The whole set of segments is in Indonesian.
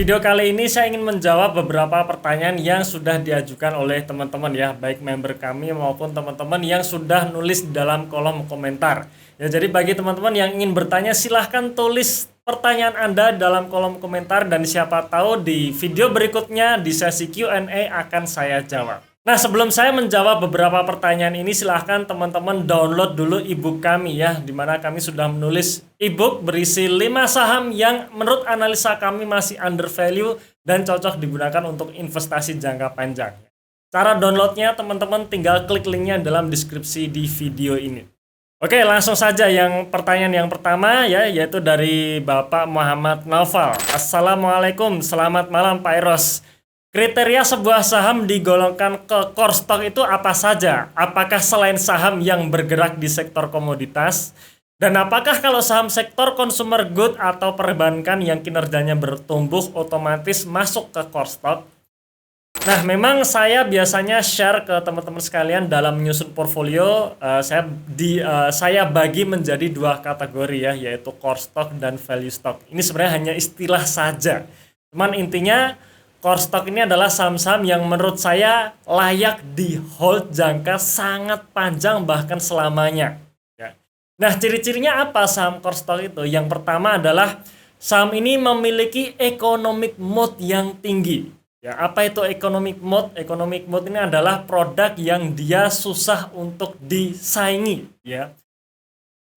video kali ini saya ingin menjawab beberapa pertanyaan yang sudah diajukan oleh teman-teman ya, baik member kami maupun teman-teman yang sudah nulis di dalam kolom komentar. Ya, jadi bagi teman-teman yang ingin bertanya silahkan tulis pertanyaan Anda dalam kolom komentar dan siapa tahu di video berikutnya di sesi Q&A akan saya jawab. Nah, sebelum saya menjawab beberapa pertanyaan ini, silahkan teman-teman download dulu ebook kami ya, di mana kami sudah menulis ebook berisi 5 saham yang menurut analisa kami masih undervalue dan cocok digunakan untuk investasi jangka panjang. Cara downloadnya teman-teman tinggal klik linknya dalam deskripsi di video ini. Oke, langsung saja yang pertanyaan yang pertama ya, yaitu dari Bapak Muhammad Naufal. Assalamualaikum, selamat malam Pak Eros. Kriteria sebuah saham digolongkan ke core stock itu apa saja? Apakah selain saham yang bergerak di sektor komoditas? Dan apakah kalau saham sektor consumer good atau perbankan yang kinerjanya bertumbuh otomatis masuk ke core stock? Nah, memang saya biasanya share ke teman-teman sekalian dalam menyusun portfolio. Saya bagi menjadi 2 kategori ya, yaitu core stock dan value stock. Ini sebenarnya hanya istilah saja. Cuman intinya core stock ini adalah saham-saham yang menurut saya layak di hold jangka sangat panjang bahkan selamanya. Ya. Nah, ciri-cirinya apa saham core stock itu? Yang pertama adalah saham ini memiliki economic moat yang tinggi. Ya, apa itu economic moat? Economic moat ini adalah produk yang dia susah untuk disaingi. Ya.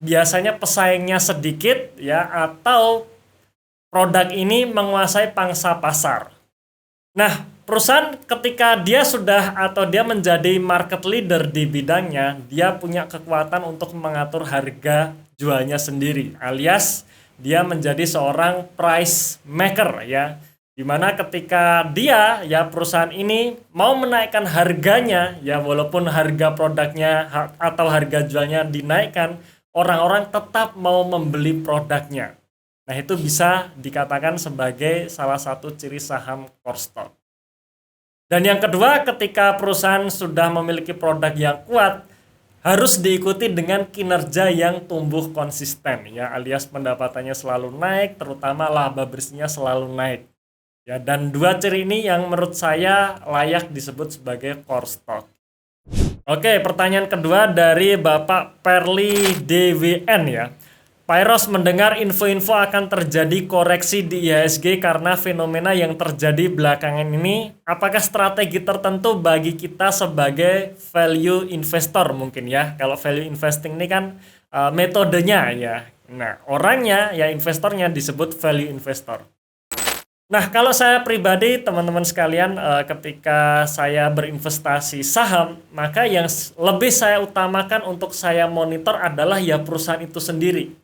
Biasanya pesaingnya sedikit ya, atau produk ini menguasai pangsa pasar. Nah, perusahaan ketika dia sudah atau dia menjadi market leader di bidangnya, dia punya kekuatan untuk mengatur harga jualnya sendiri, alias dia menjadi seorang price maker ya. Dimana ketika dia ya perusahaan ini mau menaikkan harganya ya, walaupun harga produknya atau harga jualnya dinaikkan, orang-orang tetap mau membeli produknya. Nah, itu bisa dikatakan sebagai salah satu ciri saham core stock. Dan yang kedua, ketika perusahaan sudah memiliki produk yang kuat, harus diikuti dengan kinerja yang tumbuh konsisten ya, alias pendapatannya selalu naik, terutama laba bersihnya selalu naik. Ya, dan 2 ciri ini yang menurut saya layak disebut sebagai core stock. Oke, pertanyaan kedua dari Bapak Perli DWN ya. Pak Eros mendengar info-info akan terjadi koreksi di IHSG karena fenomena yang terjadi belakangan ini. Apakah strategi tertentu bagi kita sebagai value investor mungkin ya? Kalau value investing ini kan metodenya ya. Nah, orangnya ya investornya disebut value investor. Nah, kalau saya pribadi, teman-teman sekalian, ketika saya berinvestasi saham, maka yang lebih saya utamakan untuk saya monitor adalah ya perusahaan itu sendiri.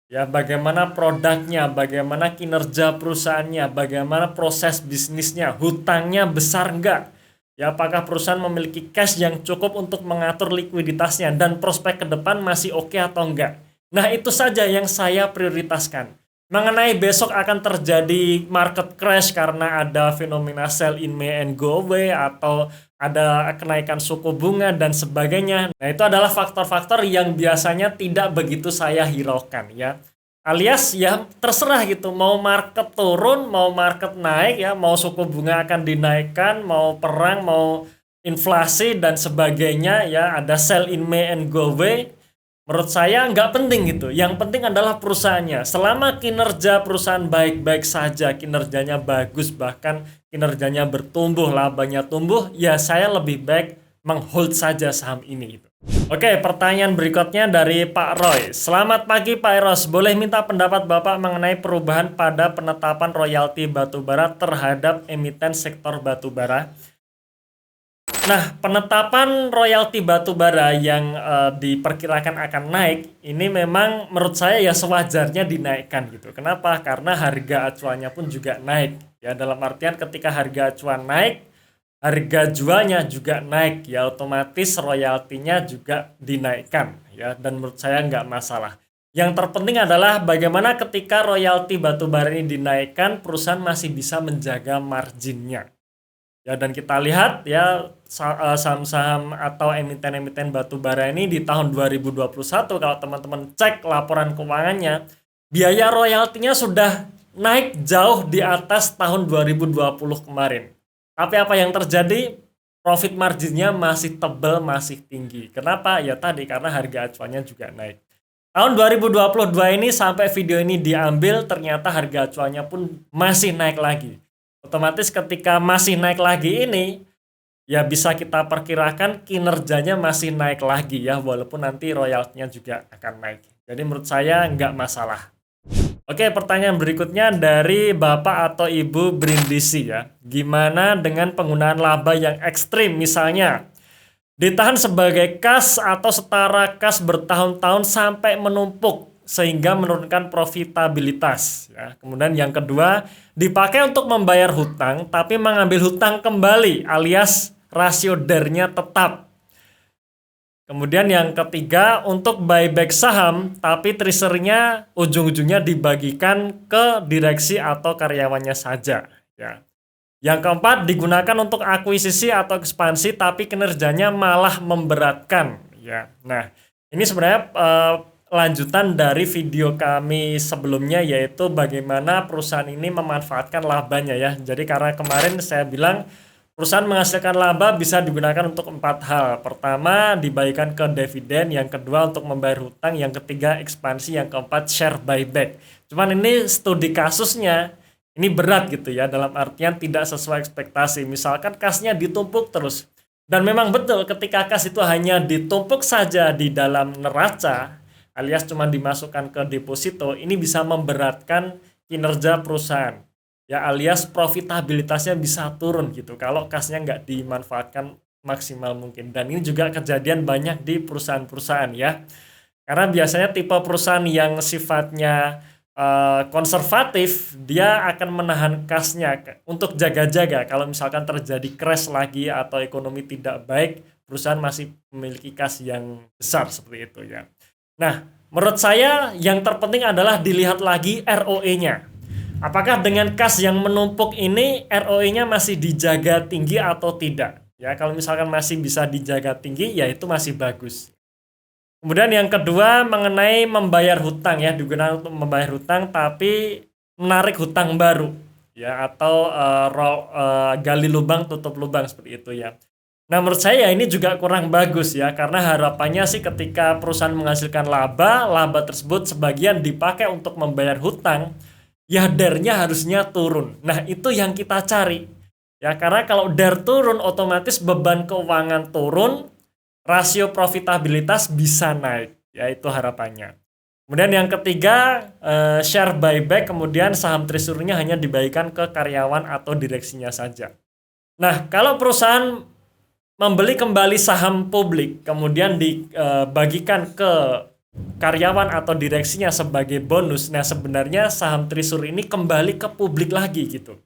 Ya, bagaimana produknya, bagaimana kinerja perusahaannya, bagaimana proses bisnisnya, hutangnya besar enggak? Ya, apakah perusahaan memiliki cash yang cukup untuk mengatur likuiditasnya dan prospek ke depan masih oke atau enggak? Nah, itu saja yang saya prioritaskan. Mengenai besok akan terjadi market crash karena ada fenomena sell in May and go away atau ada kenaikan suku bunga dan sebagainya. Nah, itu adalah faktor-faktor yang biasanya tidak begitu saya hiraukan ya. Alias ya terserah gitu, mau market turun, mau market naik ya, mau suku bunga akan dinaikkan, mau perang, mau inflasi dan sebagainya ya, ada sell in May and go away. Menurut saya nggak penting gitu. Yang penting adalah perusahaannya. Selama kinerja perusahaan baik-baik saja, kinerjanya bagus, bahkan kinerjanya bertumbuh, labanya tumbuh, ya saya lebih baik menghold saja saham ini. Oke, pertanyaan berikutnya dari Pak Roy. Selamat pagi Pak Eros, boleh minta pendapat Bapak mengenai perubahan pada penetapan royalti batubara terhadap emiten sektor batubara? Nah, penetapan royalti batubara yang diperkirakan akan naik, ini memang menurut saya ya sewajarnya dinaikkan gitu. Kenapa? Karena harga acuannya pun juga naik. Ya, dalam artian ketika harga acuan naik, harga jualnya juga naik. Ya, otomatis royaltinya juga dinaikkan. Ya, dan menurut saya nggak masalah. Yang terpenting adalah bagaimana ketika royalti batubara ini dinaikkan, perusahaan masih bisa menjaga marginnya. Ya, dan kita lihat ya saham-saham atau emiten-emiten batubara ini di tahun 2021 kalau teman-teman cek laporan keuangannya, biaya royaltinya sudah naik jauh di atas tahun 2020 kemarin. Tapi apa yang terjadi? Profit marginnya masih tebal, masih tinggi. Kenapa? Ya tadi karena harga acuannya juga naik. Tahun 2022 ini sampai video ini diambil ternyata harga acuannya pun masih naik lagi. Otomatis ketika masih naik lagi ini ya bisa kita perkirakan kinerjanya masih naik lagi ya, walaupun nanti royaltinya juga akan naik. Jadi menurut saya nggak masalah. Oke, pertanyaan berikutnya dari Bapak atau Ibu Brindisi ya. Gimana dengan penggunaan laba yang ekstrim, misalnya ditahan sebagai kas atau setara kas bertahun-tahun sampai menumpuk sehingga menurunkan profitabilitas ya. Kemudian yang kedua, dipakai untuk membayar hutang tapi mengambil hutang kembali alias rasio DER-nya tetap. Kemudian yang ketiga, untuk buyback saham, tapi treasury-nya ujung-ujungnya dibagikan ke direksi atau karyawannya saja. Ya. Yang keempat, digunakan untuk akuisisi atau ekspansi, tapi kinerjanya malah memberatkan. Ya. Nah, ini sebenarnya lanjutan dari video kami sebelumnya, yaitu bagaimana perusahaan ini memanfaatkan labanya ya. Jadi karena kemarin saya bilang, perusahaan menghasilkan laba bisa digunakan untuk 4 hal. Pertama, dibagikan ke dividen. Yang kedua, untuk membayar hutang. Yang ketiga, ekspansi. Yang keempat, share buyback. Cuman ini studi kasusnya, ini berat gitu ya. Dalam artian tidak sesuai ekspektasi. Misalkan kasnya ditumpuk terus. Dan memang betul ketika kas itu hanya ditumpuk saja di dalam neraca, alias cuma dimasukkan ke deposito, ini bisa memberatkan kinerja perusahaan. Ya alias profitabilitasnya bisa turun gitu kalau kasnya nggak dimanfaatkan maksimal mungkin. Dan ini juga kejadian banyak di perusahaan-perusahaan ya. Karena biasanya tipe perusahaan yang sifatnya konservatif, dia akan menahan kasnya untuk jaga-jaga. Kalau misalkan terjadi crash lagi atau ekonomi tidak baik, perusahaan masih memiliki kas yang besar seperti itu ya. Nah, menurut saya yang terpenting adalah dilihat lagi ROE-nya. Apakah dengan kas yang menumpuk ini ROE-nya masih dijaga tinggi atau tidak? Ya, kalau misalkan masih bisa dijaga tinggi, ya itu masih bagus. Kemudian yang kedua mengenai membayar hutang ya, digunakan untuk membayar hutang tapi menarik hutang baru ya atau gali lubang tutup lubang seperti itu ya. Nah, menurut saya ini juga kurang bagus ya, karena harapannya sih ketika perusahaan menghasilkan laba tersebut sebagian dipakai untuk membayar hutang. Ya DER-nya harusnya turun. Nah itu yang kita cari. Ya karena kalau DER turun otomatis beban keuangan turun, rasio profitabilitas bisa naik. Ya itu harapannya. Kemudian yang ketiga, share buyback, kemudian saham treasury-nya hanya dibagikan ke karyawan atau direksinya saja. Nah kalau perusahaan membeli kembali saham publik, kemudian dibagikan ke karyawan atau direksinya sebagai bonus. Nah sebenarnya saham treasury ini kembali ke publik lagi gitu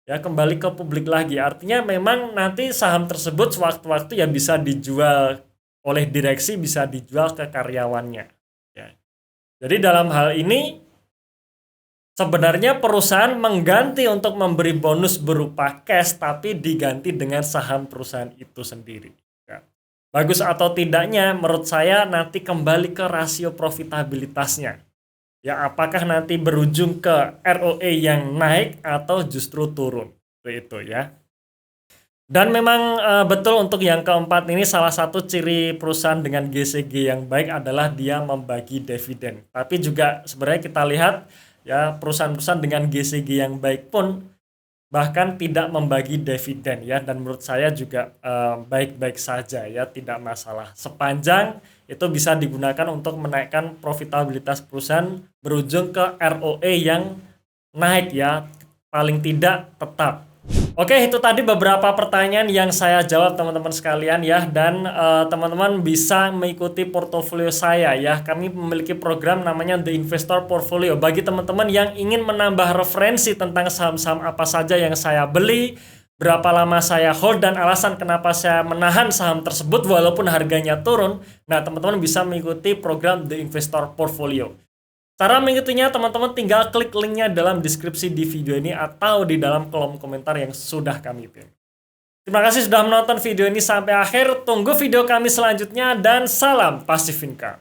ya, kembali ke publik lagi, artinya memang nanti saham tersebut sewaktu-waktu ya bisa dijual oleh direksi, bisa dijual ke karyawannya ya. Jadi dalam hal ini sebenarnya perusahaan mengganti untuk memberi bonus berupa cash, tapi diganti dengan saham perusahaan itu sendiri. Bagus atau tidaknya menurut saya nanti kembali ke rasio profitabilitasnya. Ya apakah nanti berujung ke ROE yang naik atau justru turun. Itu ya. Dan memang betul untuk yang keempat ini salah satu ciri perusahaan dengan GCG yang baik adalah dia membagi dividen. Tapi juga sebenarnya kita lihat ya perusahaan-perusahaan dengan GCG yang baik pun bahkan tidak membagi dividen ya, dan menurut saya juga baik-baik saja ya, tidak masalah sepanjang itu bisa digunakan untuk menaikkan profitabilitas perusahaan berujung ke ROE yang naik ya, paling tidak tetap. Oke, itu tadi beberapa pertanyaan yang saya jawab teman-teman sekalian ya, dan teman-teman bisa mengikuti portofolio saya ya. Kami memiliki program namanya The Investor Portfolio. Bagi teman-teman yang ingin menambah referensi tentang saham-saham apa saja yang saya beli, berapa lama saya hold, dan alasan kenapa saya menahan saham tersebut walaupun harganya turun. Nah, teman-teman bisa mengikuti program The Investor Portfolio. Cara mengikutinya teman-teman tinggal klik linknya dalam deskripsi di video ini atau di dalam kolom komentar yang sudah kami pilih. Terima kasih sudah menonton video ini sampai akhir. Tunggu video kami selanjutnya dan salam Passive Income.